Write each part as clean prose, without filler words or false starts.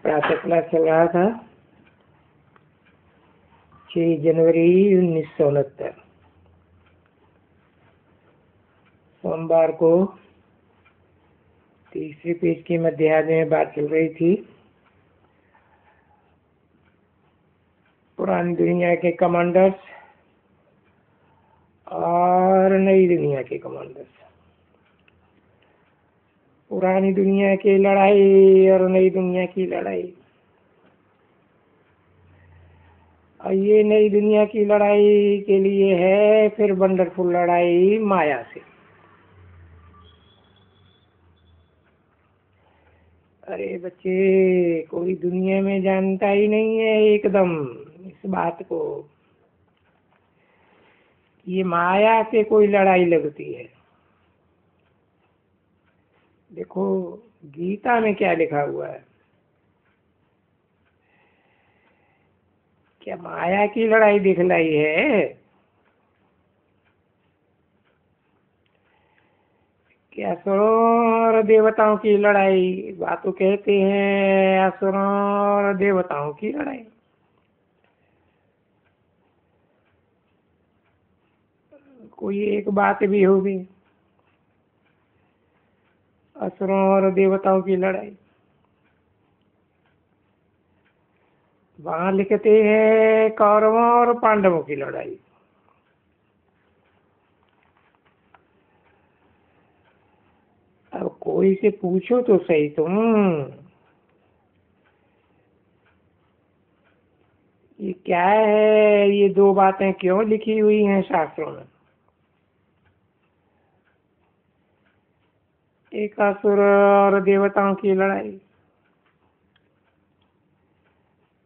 प्रातः क्लास चल रहा था 6 जनवरी 1969। सोमवार को तीसरे पेज की मध्याह्न में बात चल रही थी पुरानी दुनिया के कमांडर्स और नई दुनिया के कमांडर्स। पुरानी दुनिया की लड़ाई और नई दुनिया की लड़ाई। और ये नई दुनिया की लड़ाई के लिए है फिर वंडरफुल लड़ाई माया से। अरे बच्चे, कोई दुनिया में जानता ही नहीं है एकदम इस बात को, ये माया से कोई लड़ाई लगती है। देखो गीता में क्या लिखा हुआ है। क्या माया की लड़ाई दिखलाई है? क्या असुरों और देवताओं की लड़ाई? बात तो कहते हैं असुरों और देवताओं की लड़ाई। कोई एक बात भी होगी, असुरों और देवताओं की लड़ाई। वहां लिखते हैं कौरवों और पांडवों की लड़ाई। अब कोई से पूछो तो सही तुम, ये क्या है, ये दो बातें क्यों लिखी हुई हैं शास्त्रों में? एक असुर और देवताओं की लड़ाई।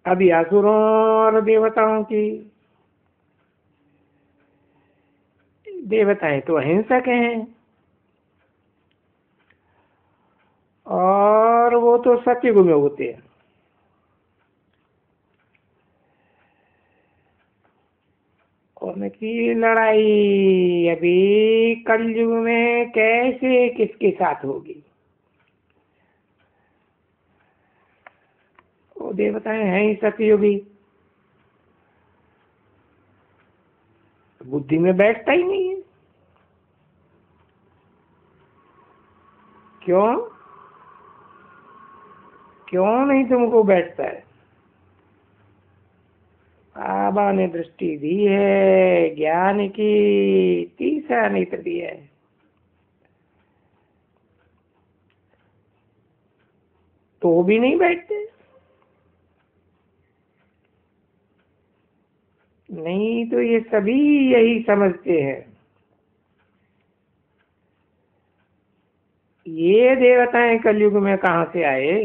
अभी असुरों और देवताओं की। देवताएं तो अहिंसक हैं और वो तो सत्युग में होते हैं। उनकी लड़ाई अभी कलयुग में कैसे किसके साथ होगी? वो देवताएं हैं ही सतयुगी, बुद्धि में बैठता ही नहीं है। क्यों क्यों नहीं तुमको बैठता है? बाबा ने दृष्टि दी है, ज्ञान की तीसरा नेत्र दिया है। तो भी नहीं बैठते। नहीं तो ये सभी यही समझते हैं, ये देवताएं कलयुग में कहां से आए?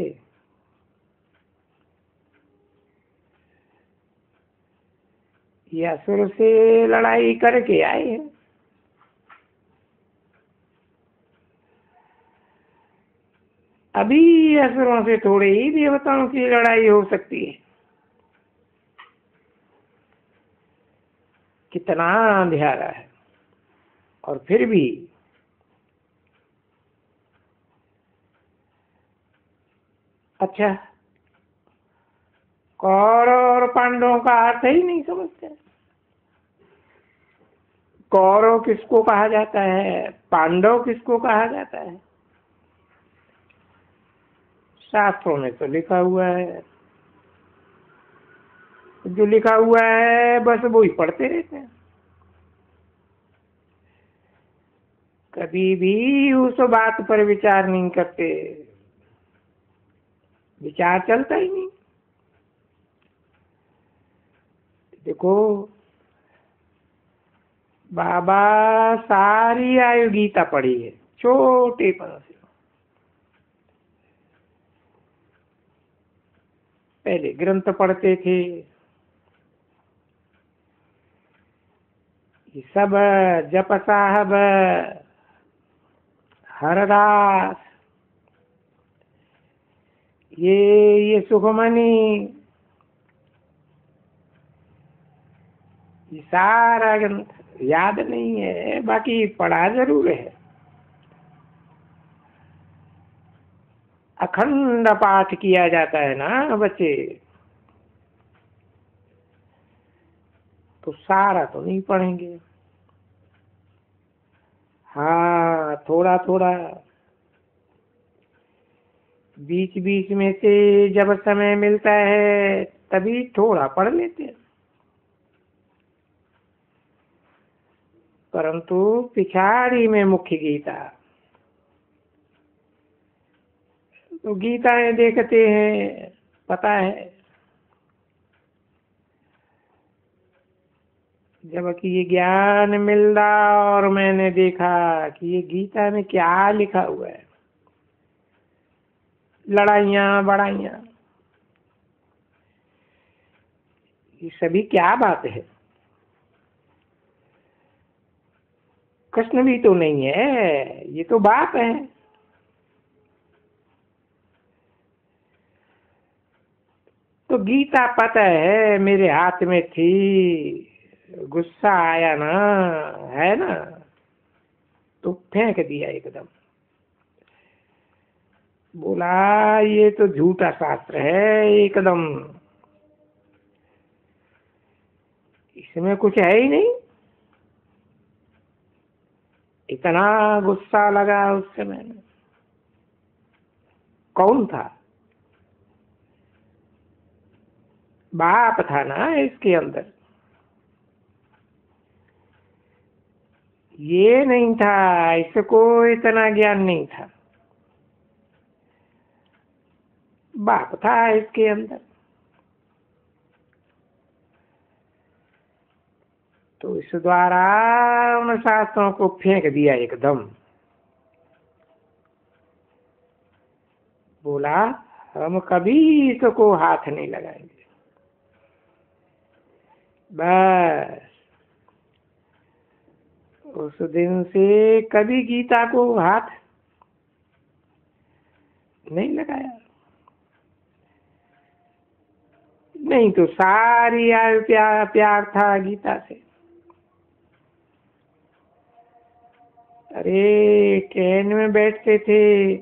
ये असुर से लड़ाई करके आए हैं। अभी असुरों से थोड़े ही देवताओं की लड़ाई हो सकती है। कितना अंधेरा है। और फिर भी अच्छा, कौरव और पांडवों का अर्थ ही नहीं समझते। कौरव किसको कहा जाता है, पांडव किसको कहा जाता है? शास्त्रों में तो लिखा हुआ है, जो लिखा हुआ है बस वो ही पढ़ते रहते हैं। कभी भी उस बात पर विचार नहीं करते, विचार चलता ही नहीं। देखो बाबा सारी आयु गीता पढ़ी है, छोटे पर से। पहले ग्रंथ पढ़ते थे, ये सब जप साहब, हरदास, ये सुखमणि, ये सारा ग्रंथ याद नहीं है, बाकी पढ़ा जरूर है। अखंड पाठ किया जाता है ना बच्चे, तो सारा तो नहीं पढ़ेंगे। हाँ, थोड़ा थोड़ा बीच बीच में से जब समय मिलता है तभी थोड़ा पढ़ लेते हैं, परंतु पिछाड़ी में मुख्य गीता, तो गीताएं देखते हैं, पता है जबकि ये ज्ञान मिल रहा और मैंने देखा कि ये गीता में क्या लिखा हुआ है, लड़ाइयाँ बड़ाइयाँ, ये सभी क्या बात है। कृष्ण भी तो नहीं है, ये तो बाप है। तो गीता पता है मेरे हाथ में थी, गुस्सा आया ना, है ना, तो फेंक दिया एकदम। बोला ये तो झूठा शास्त्र है एकदम, इसमें कुछ है ही नहीं। इतना गुस्सा लगा उस समय में। कौन था? बाप था ना इसके अंदर, ये नहीं था, इसको इतना ज्ञान नहीं था, बाप था इसके अंदर। तो इस द्वारा उन शास्त्रों को फेंक दिया एकदम। बोला हम कभी इसको हाथ नहीं लगाएंगे, बस उस दिन से कभी गीता को हाथ नहीं लगाया। नहीं तो सारी प्यार प्यार था गीता से। अरे कैन में बैठते थे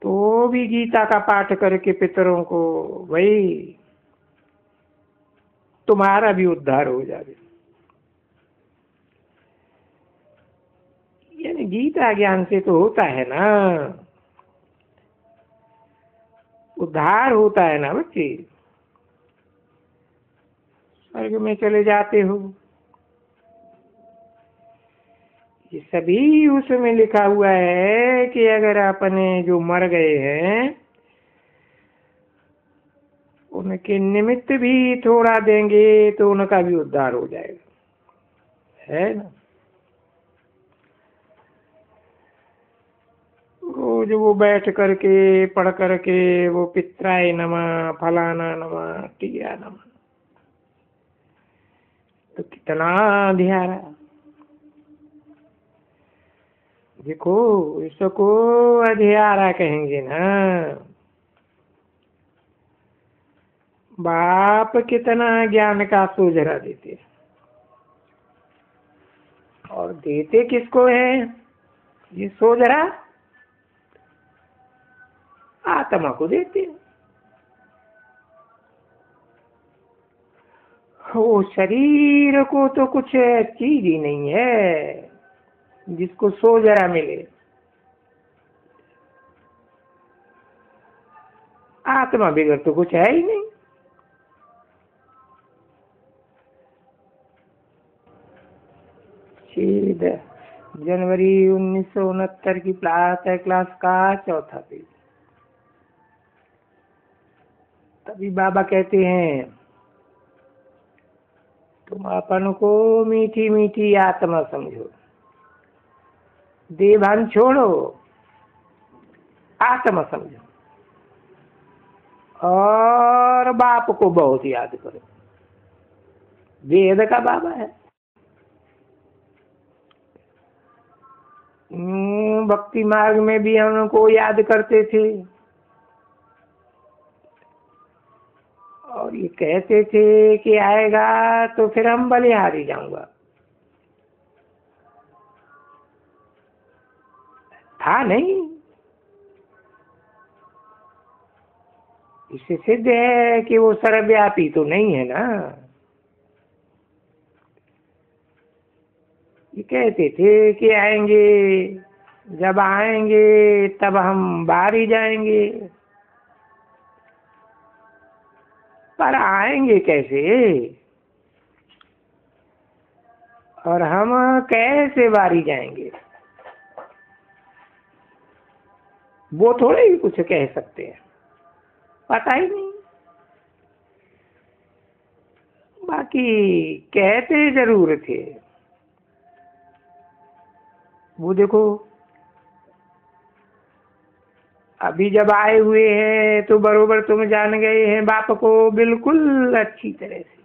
तो भी गीता का पाठ करके पितरों को, भाई तुम्हारा भी उद्धार हो जाए। यानी गीता ज्ञान से तो होता है ना, उद्धार होता है ना बच्चे, स्वर्ग में चले जाते हो। ये सभी उसमें लिखा हुआ है कि अगर अपने जो मर गए हैं उनके निमित्त भी थोड़ा देंगे तो उनका भी उद्धार हो जाएगा, है ना। रोज वो बैठ करके पढ़ करके वो पित्राय नमः फलाना नमः टिया नमः, तो कितना ध्यान। देखो इसको अधियारा कहेंगे ना। बाप कितना ज्ञान का सोझरा देते, और देते किसको है ये सोझरा? आत्मा को देते। वो शरीर को तो कुछ चीज ही नहीं है जिसको सोझरा मिले। आत्मा बिगड़ तो कुछ है ही नहीं। जनवरी 1969 की क्लास का चौथा पेज। तभी बाबा कहते हैं तुम अपन को मीठी मीठी आत्मा समझो, देभान छोड़ो, आत्मा समझो, और बाप को बहुत याद करो। वेद का बाबा है। भक्ति मार्ग में भी हम उनको याद करते थे, और ये कहते थे कि आएगा तो फिर हम बलिहारी जाऊंगा। था नहीं। इससे सिद्ध है कि वो सर्वव्यापी तो नहीं है ना। ये कहते थे कि आएंगे, जब आएंगे तब हम बाहर ही जाएंगे। पर आएंगे कैसे और हम कैसे बाहर जाएंगे, वो थोड़े ही कुछ कह सकते हैं, पता ही नहीं। बाकी कहते जरूर थे। वो देखो, अभी जब आए हुए हैं तो बरोबर तुम जान गए हैं बाप को बिल्कुल अच्छी तरह से।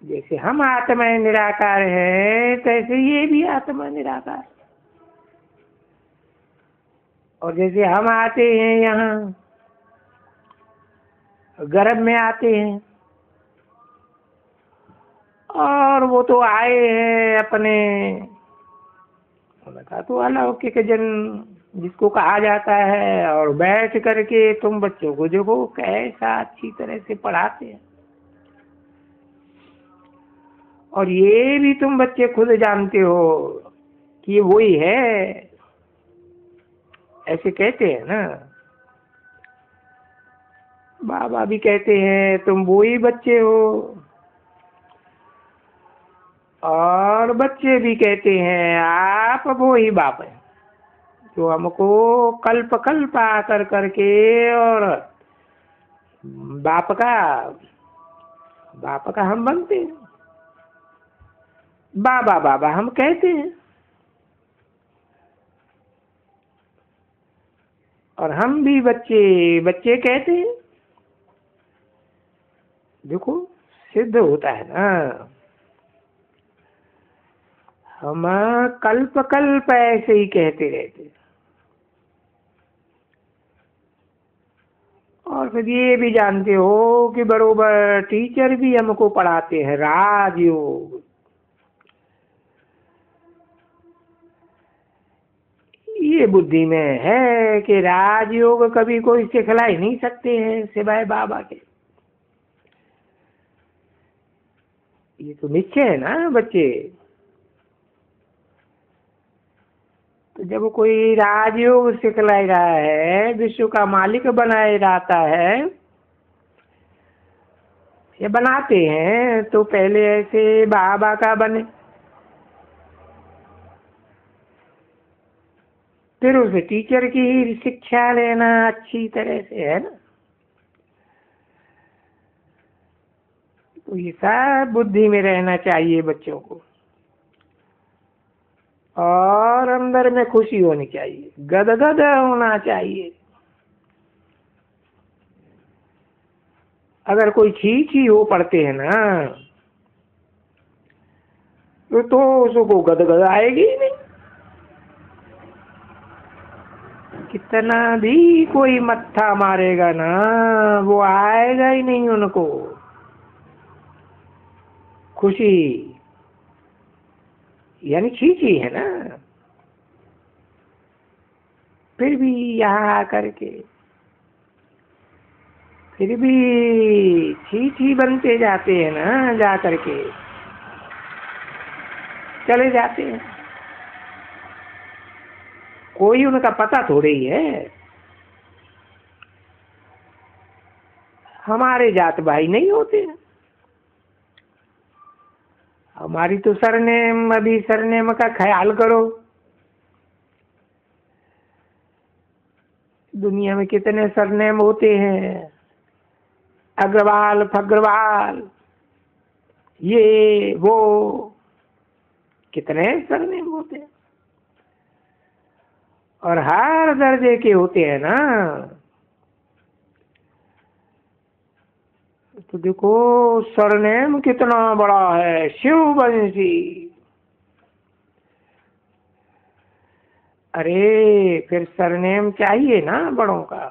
जैसे हम आत्मा निराकार है, तैसे ये भी आत्मा निराकार। और जैसे हम आते हैं यहाँ, गर्भ में आते हैं, और वो तो आए हैं अपने, उनका तो अलौकिक जन्म जिसको कहा जाता है। और बैठ करके तुम बच्चों को देखो कैसा अच्छी तरह से पढ़ाते हैं। और ये भी तुम बच्चे खुद जानते हो कि ये वही है, ऐसे कहते हैं ना। बाबा भी कहते हैं तुम वही बच्चे हो, और बच्चे भी कहते हैं आप वो ही बाप हैं, जो हमको कल्प कल्प आकर करके और बाप का हम बनते हैं। बाबा बाबा हम कहते हैं, और हम भी बच्चे बच्चे कहते हैं। देखो सिद्ध होता है ना। हम कल्प कल्प ऐसे ही कहते रहते, और फिर ये भी जानते हो कि बरोबर टीचर भी हमको पढ़ाते हैं राजयोग। ये बुद्धि में है कि राजयोग कभी कोई सिखला ही नहीं सकते हैं सिवाय बाबा के। ये तो निश्चय है ना बच्चे। तो जब कोई राजयोग सिखला रहा है, विश्व का मालिक बनाए रहता है, ये बनाते हैं, तो पहले ऐसे बाबा का बने, फिर उस टीचर की ही शिक्षा लेना अच्छी तरह से, है ना। तो ये सब बुद्धि में रहना चाहिए बच्चों को, और अंदर में खुशी होनी चाहिए, गदगद होना चाहिए। अगर कोई छी हो पढ़ते हैं ना, तो उसको गदगद आएगी ही नहीं। कितना भी कोई मत्था मारेगा ना, वो आएगा ही नहीं उनको खुशी। यानी छी है ना। फिर भी यहाँ आकर के फिर भी छी बनते जाते हैं ना, जा करके चले जाते हैं। कोई उनका पता थोड़े ही है। हमारे जात भाई नहीं होते हैं। हमारी तो सरनेम, अभी सरनेम का ख्याल करो, दुनिया में कितने सरनेम होते हैं, अग्रवाल फग्रवाल, ये वो कितने सरनेम होते हैं, और हर दर्जे के होते हैं ना। तो देखो सरनेम कितना बड़ा है, शिववंशी। अरे फिर सरनेम चाहिए ना बड़ों का,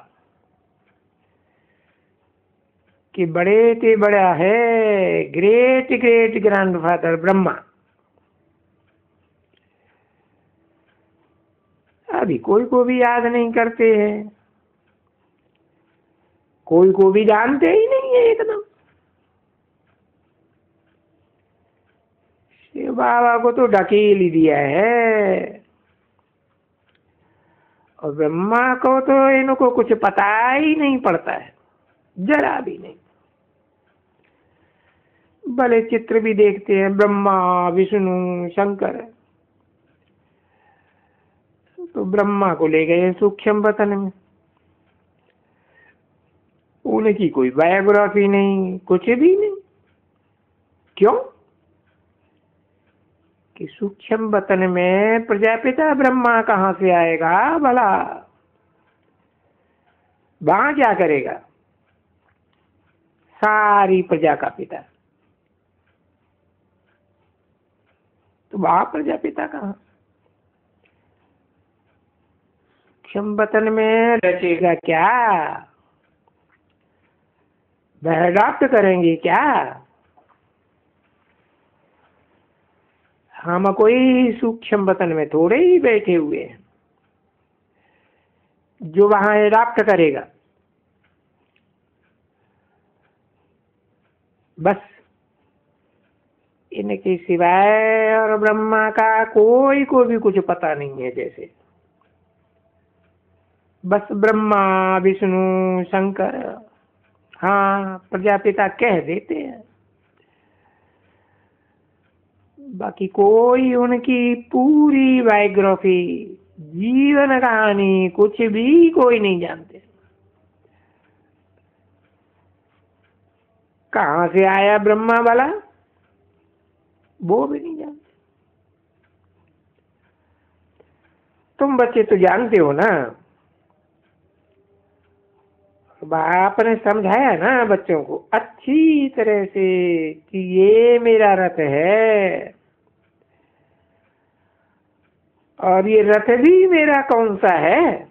कि बड़े से बड़ा है ग्रेट ग्रेट ग्रैंडफादर ब्रह्मा, कभी कोई को भी याद नहीं करते हैं, कोई को भी जानते ही नहीं है एकदम। शिव बाबा को तो ढकेल ही दिया है, और ब्रह्मा को तो इनको कुछ पता ही नहीं पड़ता है, जरा भी नहीं। भले चित्र भी देखते हैं, ब्रह्मा विष्णु शंकर, तो ब्रह्मा को ले गए सूक्ष्म वतन में, उनकी कोई बायोग्राफी नहीं, कुछ भी नहीं। क्यों? कि सूक्ष्म वतन में प्रजापिता ब्रह्मा कहां से आएगा भला, वहां क्या करेगा? सारी प्रजा का पिता, तो वहां प्रजापिता कहां? सूक्ष्म वतन में रचेगा क्या? वह अडॉप्ट करेंगे क्या? हम कोई सूक्ष्म वतन में थोड़े ही बैठे हुए हैं जो वहां अडॉप्ट करेगा। बस इनके सिवाय और ब्रह्मा का कोई को भी कुछ पता नहीं है। जैसे बस ब्रह्मा विष्णु शंकर, हाँ प्रजापिता कह देते हैं, बाकी कोई उनकी पूरी बायोग्राफी, जीवन कहानी कुछ भी कोई नहीं जानते। कहां से आया ब्रह्मा वाला, वो भी नहीं जानते। तुम बच्चे तो जानते हो ना, बाप ने समझाया ना बच्चों को अच्छी तरह से कि ये मेरा रथ है, और ये रथ भी मेरा कौन सा है,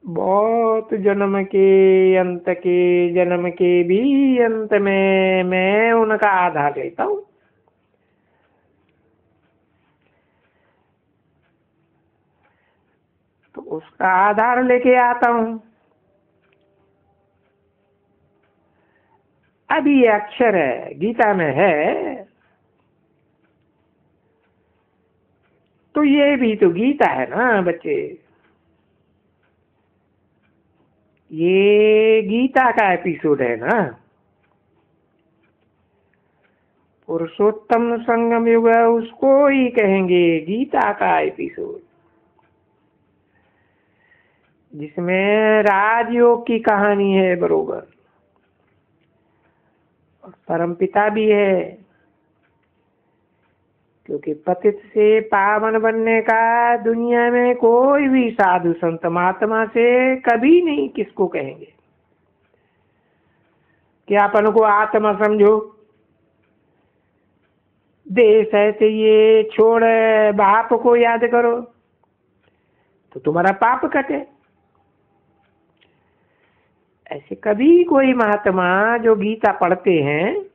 बहुत जन्म के अंत के जन्म के भी अंत में मैं उनका आधार लेता हूं। तो उसका आधार लेके आता हूं। अभी ये अक्षर है, गीता में है, तो ये भी तो गीता है ना बच्चे, ये गीता का एपिसोड है ना। पुरुषोत्तम संगम युग उसको ही कहेंगे गीता का एपिसोड, जिसमें राजयोग की कहानी है बरोबर, और परमपिता भी है, क्योंकि पतित से पावन बनने का दुनिया में कोई भी साधु संत महात्मा से कभी नहीं किसको कहेंगे कि अपन को आत्मा समझो, देश है चाहिए, छोड़ बाप को याद करो तो तुम्हारा पाप कटे। ऐसे कभी कोई महात्मा जो गीता पढ़ते हैं,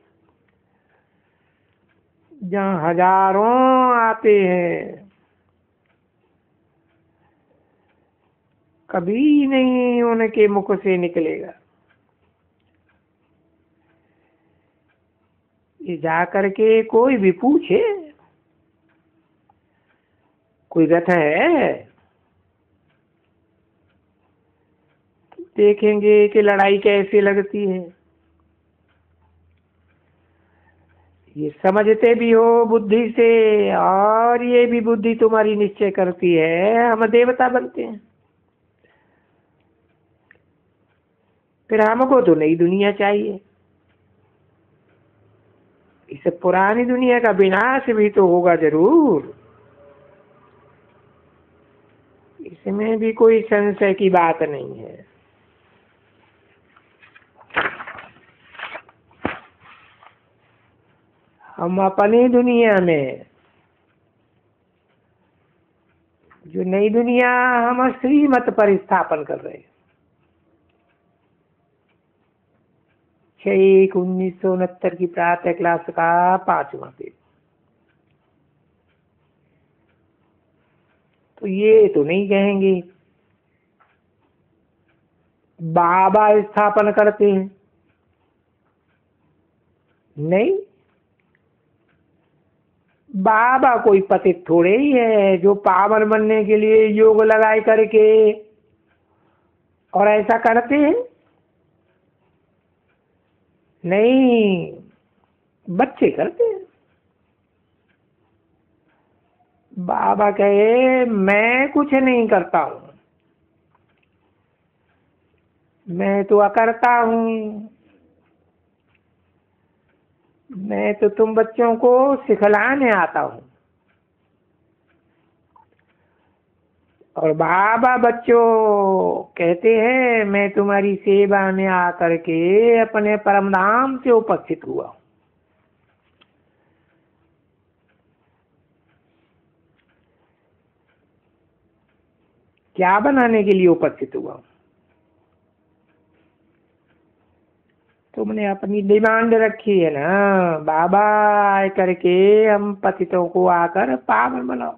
जहाँ हजारों आते हैं, कभी नहीं उनके मुख से निकलेगा ये जाकर के कोई भी पूछे कोई रथ है, तो देखेंगे कि लड़ाई कैसे लगती है। ये समझते भी हो बुद्धि से, और ये भी बुद्धि तुम्हारी निश्चय करती है हम देवता बनते हैं। फिर हमको तो नई दुनिया चाहिए, इस पुरानी दुनिया का विनाश भी तो होगा जरूर, इसमें भी कोई संशय की बात नहीं है। हम अपनी दुनिया में, जो नई दुनिया हम श्रीमत पर स्थापन कर रहे हैं, 6/1/1969 की प्रातः क्लास का 5वां पेज। तो ये तो नहीं कहेंगे बाबा स्थापन करते हैं। नहीं, बाबा कोई पतित थोड़े ही है जो पावन बनने के लिए योग लगाए करके और ऐसा करते हैं। नहीं, बच्चे करते हैं। बाबा कहे मैं कुछ नहीं करता हूं, मैं तो अकर्ता हूं, मैं तो तुम बच्चों को सिखलाने आता हूं। और बाबा बच्चों कहते हैं मैं तुम्हारी सेवा में आकर के अपने परम धाम से उपस्थित हुआ हूं। क्या बनाने के लिए उपस्थित हुआ हूं? तुमने अपनी डिमांड रखी है ना, बाबा आए करके हम पतितों को आकर पावन बनाओ।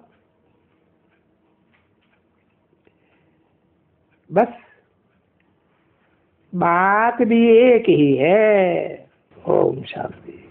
बस बात भी एक ही है। ओम शांति।